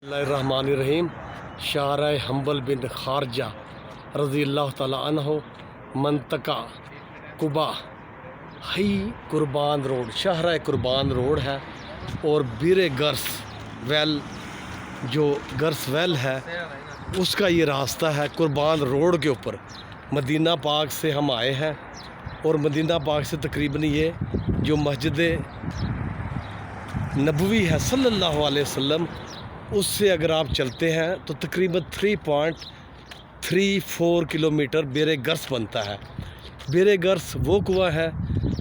बिस्मिल्लाहिर्रहमानिर्रहीम। शारा हम्बल बिन खारजा रज़ी अल्लाह ताला अन्हो मंतका कुबा हई कुर्बान रोड, शाहरा कुर्बान रोड है। और बीरे गर्स वेल, जो गर्स वेल है उसका ये रास्ता है कुर्बान रोड के ऊपर। मदीना पाक से हम आए हैं और मदीना पाक से तकरीबन ये जो मस्जिद नबवी है सल्लल्लाहु अलैहि वसल्लम, उससे अगर आप चलते हैं तो तकरीबन 3.34 किलोमीटर बेरे गर्स बनता है। बेरे गर्स वो कुआं है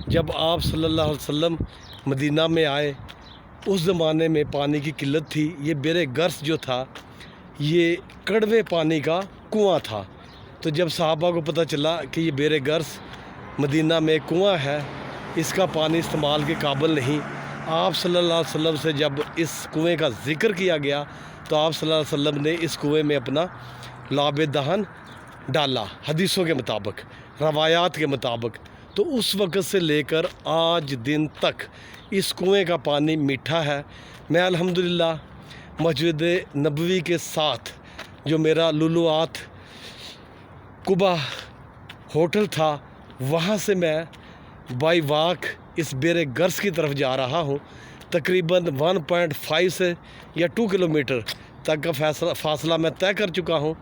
जब आप सल्लल्लाहु अलैहि वसल्लम मदीना में आए उस ज़माने में पानी की किल्लत थी। ये बेरे गर्स जो था ये कड़वे पानी का कुआं था। तो जब सहाबा को पता चला कि ये बेरे गर्स मदीना में कुआं है, इसका पानी इस्तेमाल के काबिल नहीं, आप सल्लल्लाहु अलैहि वसल्लम से जब इस कुएं का ज़िक्र किया गया तो आप सल्लल्लाहु अलैहि वसल्लम ने इस कुएं में अपना लाब दहन डाला, हदीसों के मुताबिक, रवायात के मुताबिक। तो उस वक़्त से लेकर आज दिन तक इस कुएं का पानी मीठा है। मैं अल्हम्दुलिल्लाह मस्जिद नबवी के साथ जो मेरा लुलुआत कुबा होटल था, वहाँ से मैं बाई वाक इस बेरे गर्स की तरफ जा रहा हूँ। तकरीबन 1.5 से या 2 किलोमीटर तक का फासला मैं तय कर चुका हूँ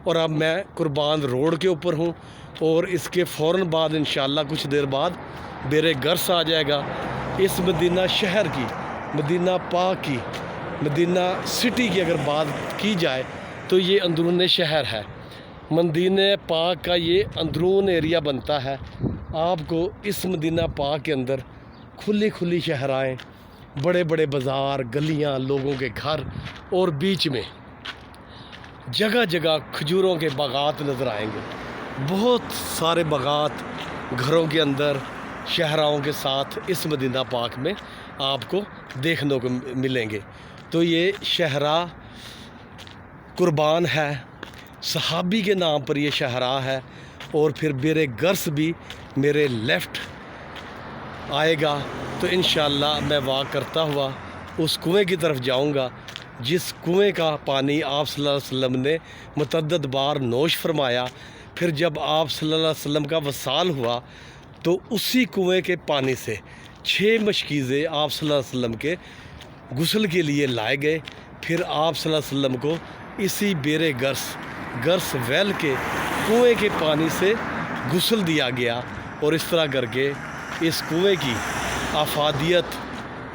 और अब मैं कुर्बान रोड के ऊपर हूँ। और इसके फ़ौरन बाद इंशाअल्लाह कुछ देर बाद बेरे गर्स आ जाएगा। इस मदीना शहर की, मदीना पाक की, मदीना सिटी की अगर बात की जाए तो ये अंदरून शहर है। मदीना पाक का ये अंदरून एरिया बनता है। आपको इस मदीना पाक के अंदर खुली खुली शहराएँ, बड़े बड़े बाज़ार, गलियाँ, लोगों के घर और बीच में जगह जगह खजूरों के बागात नज़र आएंगे। बहुत सारे बागात घरों के अंदर शहराओं के साथ इस मदीना पाक में आपको देखने को मिलेंगे। तो ये शहरा कुर्बान है, सहाबी के नाम पर ये शहरा है। और फिर बेरे गर्स भी मेरे लेफ़्ट आएगा तो इंशाअल्लाह मैं वाक करता हुआ उस कुएं की तरफ जाऊंगा जिस कुएं का पानी आप सल्लल्लाहु अलैहि वसल्लम ने मुतअद्दिद बार नोश फरमाया। फिर जब आप सल्लल्लाहु अलैहि वसल्लम का वसाल हुआ तो उसी कुएं के पानी से 6 मशकीज़े आप सल्लल्लाहु अलैहि वसल्लम के गुस्ल के लिए लाए गए। फिर आप सल्लल्लाहु अलैहि वसल्लम को इसी बेरे गर्स वेल के कुएं के पानी से गुस्ल दिया गया। और इस तरह करके इस कुएं की आफादियत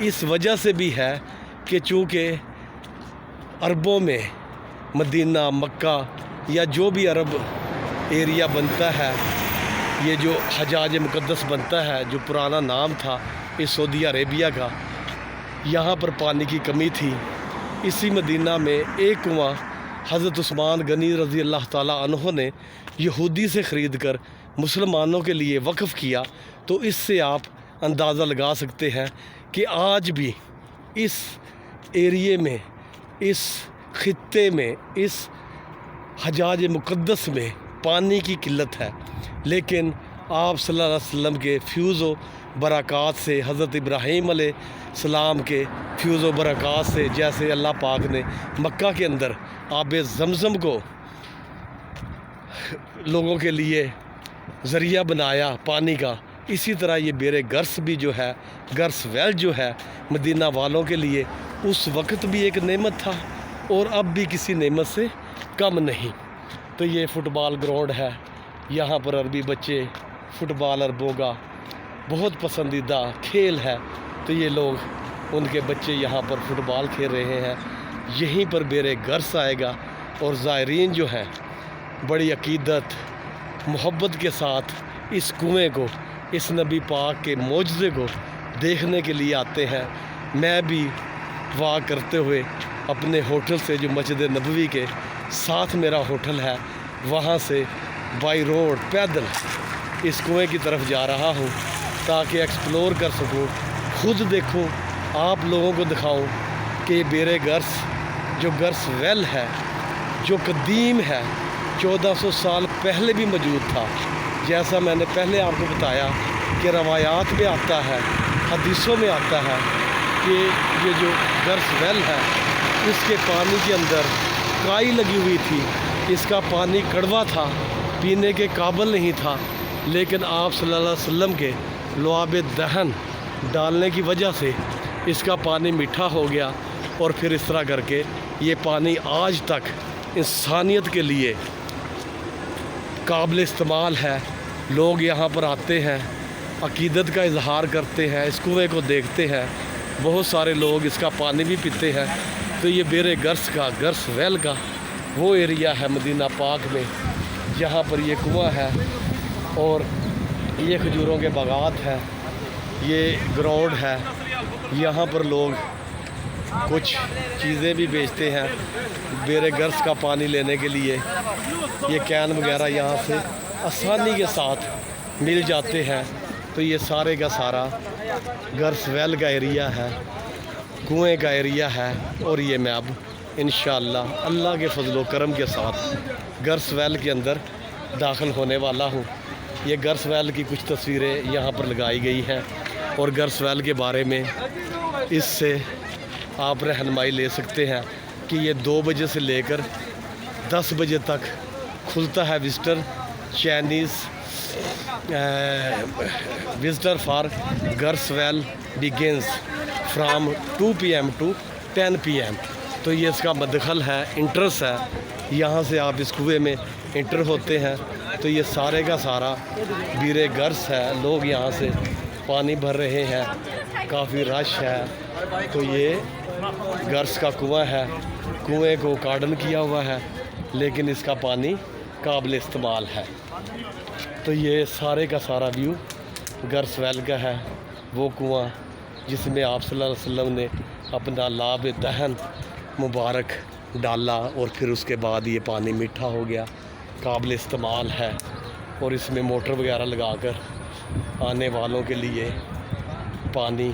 इस वजह से भी है कि चूँकि अरबों में मदीना, मक्का या जो भी अरब एरिया बनता है, ये जो हजाज मुक़द्दस बनता है, जो पुराना नाम था इस सऊदी अरेबिया का, यहाँ पर पानी की कमी थी। इसी मदीना में एक कुआं हज़रत उस्मान गनी रज़ी अल्लाह ताला अन्हो ने यहूदी से ख़रीद कर मुसलमानों के लिए वक़फ़ किया। तो इससे आप अंदाज़ा लगा सकते हैं कि आज भी इस एरिए में, इस ख़ित्ते में, इस हजाज मुक़द्दस में पानी की किल्लत है। लेकिन आप सल्लल्लाहु अलैहि वसल्लम के फ्यूज़ व बरक़ात से, हज़रत इब्राहीम अलैहिस्सलाम के फ्यूज़ व बरक़ात से, जैसे अल्लाह पाक ने मक्का के अंदर आब ज़मज़म को लोगों के लिए ज़रिया बनाया पानी का, इसी तरह ये बेरे गर्स भी जो है, गर्स वेल जो है मदीना वालों के लिए उस वक़्त भी एक नेमत था और अब भी किसी नेमत से कम नहीं। तो ये फ़ुटबॉल ग्राउंड है, यहाँ पर अरबी बच्चे फ़ुटबॉल अरबों का बहुत पसंदीदा खेल है। तो ये लोग, उनके बच्चे यहाँ पर फ़ुटबॉल खेल रहे हैं। यहीं पर बेरे गर्स आएगा और ज़ायरीन जो हैं बड़ी अकीदत, मोहब्बत के साथ इस कुएं को, इस नबी पाक के मौजज़े को देखने के लिए आते हैं। मैं भी वाक करते हुए अपने होटल से, जो मस्जिद नबवी के साथ मेरा होटल है, वहाँ से बाई रोड पैदल इस कुएं की तरफ जा रहा हूँ ताकि एक्सप्लोर कर सकूँ, खुद देखूँ, आप लोगों को दिखाऊँ कि बेरे गर्स जो गर्स वेल है, जो कदीम है, 1400 साल पहले भी मौजूद था। जैसा मैंने पहले आपको बताया कि रवायात में आता है, हदीसों में आता है कि ये जो गर्स वेल है اس کے پانی کے اندر کائی لگی ہوئی تھی، اس کا پانی کڑوا تھا، پینے کے قابل نہیں تھا، لیکن آپ صلی اللہ علیہ وسلم کے لعاب دہن ڈالنے کی وجہ سے اس کا پانی میٹھا ہو گیا، اور پھر اس طرح کر کے یہ پانی آج تک انسانیت کے لیے قابل استعمال ہے۔ لوگ یہاں پر آتے ہیں، عقیدت کا اظہار کرتے ہیں، اس کنویں کو دیکھتے ہیں، بہت سارے لوگ اس کا پانی بھی پیتے ہیں۔ تو یہ بیر گرس کا، گرس ویل کا وہ ایریا ہے مدینہ پاک میں جہاں پر یہ کنواں ہے، اور یہ کھجوروں کے باغات ہیں، یہ گراؤنڈ ہے، یہاں پر لوگ کچھ چیزیں بھی بیچتے ہیں بیر گرس کا پانی لینے کے لیے۔ یہ کین وغیرہ یہاں سے آسانی کے ساتھ مل جاتے ہیں۔ تو یہ سارے کا سارا گرس ویل کا ایریا ہے، کنویں کا ایریا ہے، اور یہ میں اب انشاءاللہ اللہ کے فضل و کرم کے ساتھ گرس ویل کے اندر داخل ہونے والا ہوں۔ یہ گرس ویل کی کچھ تصویریں یہاں پر لگائی گئی ہیں، اور گرس ویل کے بارے میں اس سے آپ رہنمائی لے سکتے ہیں کہ یہ 2 بجے سے لے کر 10 بجے تک کھلتا ہے۔ Visitor Chinese visitor for girls will begins from 2 PM to 10 PM۔ تو یہ اس کا مدخل ہے، انٹرس ہے، یہاں سے آپ اس کنویں میں انٹر ہوتے ہیں۔ تو یہ سارے کا سارا بیر گرس ہے، لوگ یہاں سے پانی بھر رہے ہیں، کافی رش ہے۔ تو یہ گرس کا کنواں ہے، کنویں کو کارڈن کیا ہوا ہے، لیکن اس کا پانی قابل استعمال ہے۔ تو یہ سارے کا سارا ویو گرس ویل کا ہے، وہ کنواں جس میں آپ صلی اللہ علیہ وسلم نے اپنا لعاب دہن مبارک ڈالا، اور پھر اس کے بعد یہ پانی میٹھا ہو گیا، قابل استعمال ہے، اور اس میں موٹر وغیرہ لگا کر آنے والوں کے لیے پانی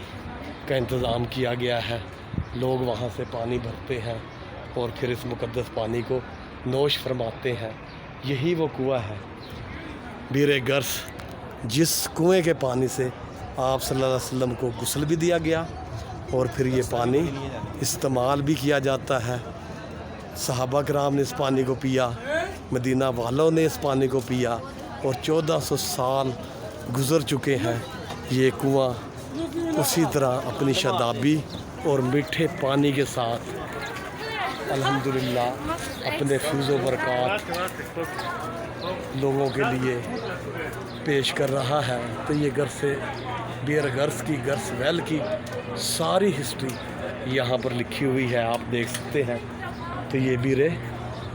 کا انتظام کیا گیا ہے۔ لوگ وہاں سے پانی بھرتے ہیں اور پھر اس مقدس پانی کو نوش فرماتے ہیں۔ یہی وہ کنواں ہے بیر گرس، جس کنویں کے پانی سے آپ صلی اللہ علیہ وسلم کو غسل بھی دیا گیا، اور پھر یہ پانی استعمال بھی کیا جاتا ہے۔ صحابہ کرام نے اس پانی کو پیا، مدینہ والوں نے اس پانی کو پیا، اور 1400 سال گزر چکے ہیں۔ یہ کنواں اسی طرح اپنی شادابی اور میٹھے پانی کے ساتھ الحمدللہ اپنے فیض و برکات لوگوں کے لیے پیش کر رہا ہے۔ تو یہ بیر گرس کی، گرس ویل کی ساری ہسٹری یہاں پر لکھی ہوئی ہے، آپ دیکھ سکتے ہیں۔ تو یہ بیر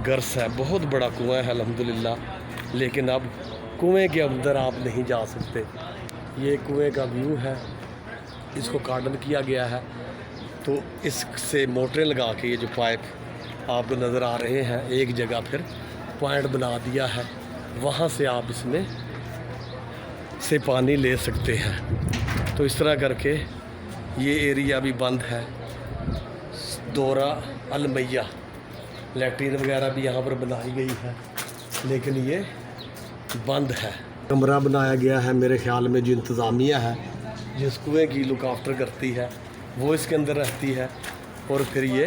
گرس ہے، بہت بڑا کنواں ہے الحمدللہ، لیکن اب کنویں کے اندر آپ نہیں جا سکتے۔ یہ کنویں کا ویو ہے، اس کو کارڈن کیا گیا ہے، تو اس سے موٹریں لگا کے یہ جو پائپ آپ کو نظر آ رہے ہیں، ایک جگہ پھر پوائنٹ بنا دیا ہے، وہاں سے آپ اس میں سے پانی لے سکتے ہیں۔ تو اس طرح کر کے یہ ایریا بھی بند ہے۔ دورہ المیہ لیٹرین وغیرہ بھی یہاں پر بنائی گئی ہے، لیکن یہ بند ہے۔ کمرہ بنایا گیا ہے میرے خیال میں، جو انتظامیہ ہے، جس کنویں کی لک آفٹر کرتی ہے، وہ اس کے اندر رہتی ہے، اور پھر یہ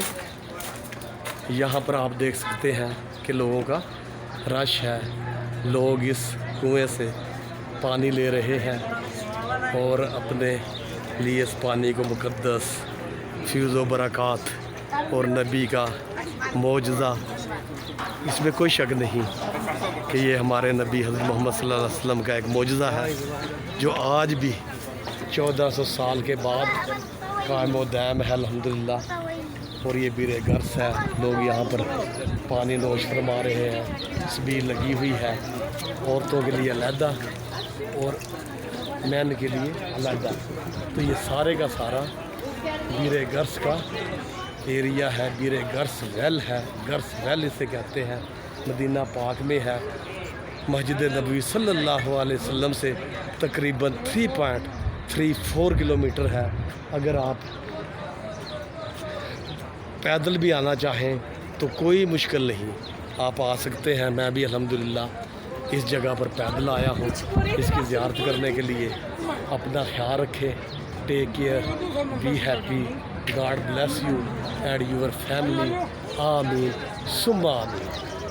یہاں پر آپ دیکھ سکتے ہیں کہ لوگوں کا رش ہے، لوگ اس کنویں سے پانی لے رہے ہیں، اور اپنے لیے اس پانی کو مقدس، فیض و برکات اور نبی کا معجزہ، اس میں کوئی شک نہیں کہ یہ ہمارے نبی حضرت محمد صلی اللہ علیہ وسلم کا ایک معجزہ ہے، جو آج بھی 1400 سال کے بعد قائم و دائم ہے الحمدللہ۔ اور یہ بیر گرس ہے، لوگ یہاں پر پانی نوش فرما رہے ہیں، تسبیح لگی ہوئی ہے، عورتوں کے لیے علیحدہ اور مین کے لیے علیحدہ۔ تو یہ سارے کا سارا بیر گرس کا ایریا ہے، بیر گرس ویل ہے، گرس ویل اسے کہتے ہیں، مدینہ پاک میں ہے، مسجد نبوی صلی اللہ علیہ وسلم سے تقریباً 3.34 کلومیٹر ہے۔ اگر آپ پیدل بھی آنا چاہیں تو کوئی مشکل نہیں، آپ آ سکتے ہیں۔ میں بھی الحمدللہ اس جگہ پر پیدل آیا ہوں اس کی زیارت کرنے کے لیے۔ اپنا خیال رکھیں، take care, be happy, God bless you and your family. Ameen. Summa Ameen.